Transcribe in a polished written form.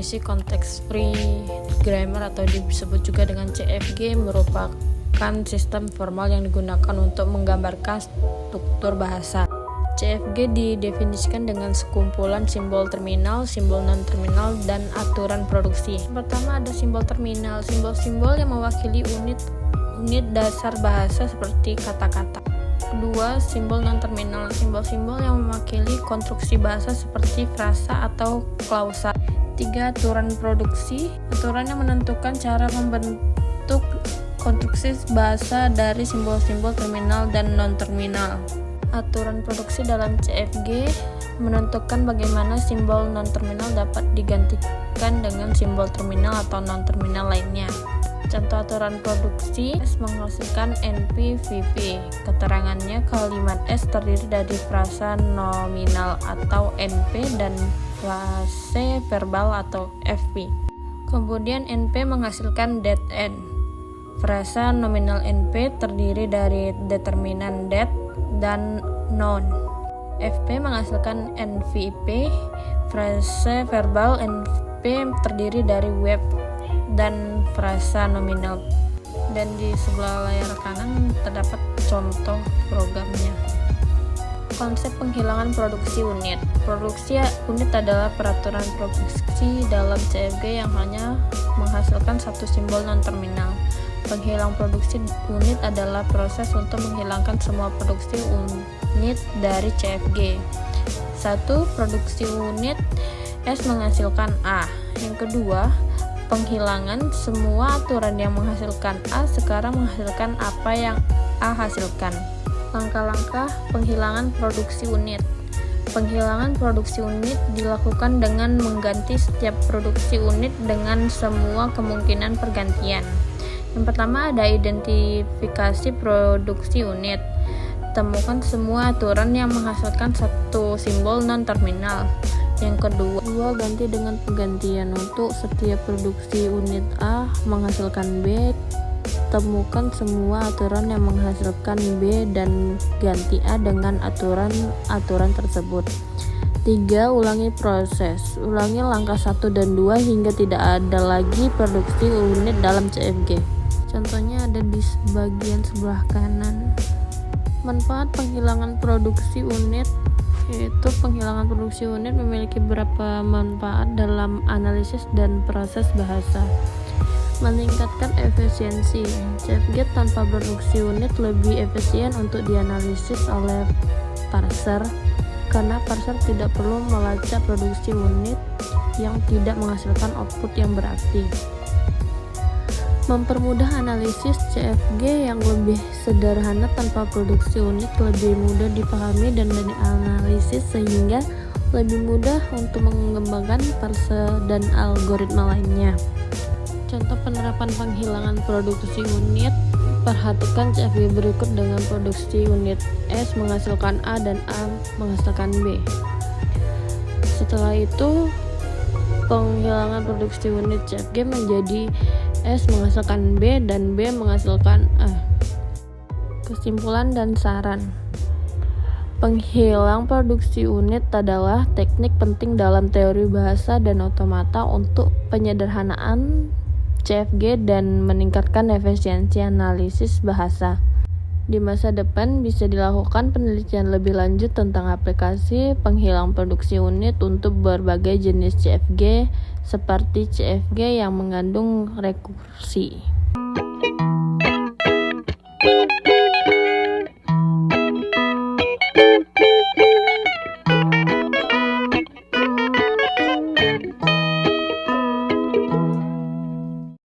definisi context free grammar atau disebut juga dengan CFG merupakan sistem formal yang digunakan untuk menggambarkan struktur bahasa. CFG didefinisikan dengan sekumpulan simbol terminal, simbol non-terminal, dan aturan produksi. Pertama ada simbol terminal, simbol-simbol yang mewakili unit dasar bahasa seperti kata-kata. Kedua, simbol non-terminal, simbol-simbol yang mewakili konstruksi bahasa seperti frasa atau klausa. Tiga, aturan produksi, aturan yang menentukan cara membentuk konstruksi bahasa dari simbol-simbol terminal dan non-terminal. Aturan produksi dalam CFG menentukan bagaimana simbol non-terminal dapat digantikan dengan simbol terminal atau non-terminal lainnya. Contoh aturan produksi, S menghasilkan NP, VP. Keterangannya, kalimat S terdiri dari frasa nominal atau NP dan frase verbal atau FV. Kemudian NP menghasilkan det N. Frasa nominal NP terdiri dari determinan det dan noun. FP menghasilkan NVP. Frase verbal NP terdiri dari verb dan frasa nominal. Dan di sebelah layar kanan terdapat contoh programnya. Konsep penghilangan produksi unit. Produksi unit adalah peraturan produksi dalam CFG yang hanya menghasilkan satu simbol non-terminal. Penghilang produksi unit adalah proses untuk menghilangkan semua produksi unit dari CFG. 1. Produksi unit S menghasilkan A. Yang kedua, penghilangan semua aturan yang menghasilkan A sekarang menghasilkan apa yang A hasilkan. Langkah-langkah penghilangan produksi unit. Penghilangan produksi unit dilakukan dengan mengganti setiap produksi unit dengan semua kemungkinan pergantian. Yang pertama ada identifikasi produksi unit. Temukan semua aturan yang menghasilkan satu simbol non-terminal. Yang kedua, ganti dengan penggantian. Untuk setiap produksi unit A menghasilkan B, temukan semua aturan yang menghasilkan B dan ganti A dengan aturan tersebut. 3. Ulangi proses. Ulangi langkah 1 dan 2 hingga tidak ada lagi produksi unit dalam CFG. Contohnya ada di bagian sebelah kanan. Manfaat penghilangan produksi unit, yaitu penghilangan produksi unit memiliki beberapa manfaat dalam analisis dan proses bahasa. Meningkatkan efisiensi. CFG tanpa produksi unit lebih efisien untuk dianalisis oleh parser, karena parser tidak perlu melacak produksi unit yang tidak menghasilkan output yang berarti. Mempermudah analisis. CFG yang lebih sederhana tanpa produksi unit lebih mudah dipahami dan dianalisis sehingga lebih mudah untuk mengembangkan parser dan algoritma lainnya. Contoh penerapan penghilangan produksi unit. Perhatikan CFG berikut dengan produksi unit S menghasilkan A dan A menghasilkan B. Setelah itu penghilangan produksi unit CFG menjadi S menghasilkan B dan B menghasilkan A. Kesimpulan dan saran. Penghilang produksi unit adalah teknik penting dalam teori bahasa dan otomata untuk penyederhanaan CFG dan meningkatkan efisiensi analisis bahasa. Di masa depan bisa dilakukan penelitian lebih lanjut tentang aplikasi penghilang produksi unit untuk berbagai jenis CFG seperti CFG yang mengandung rekursi.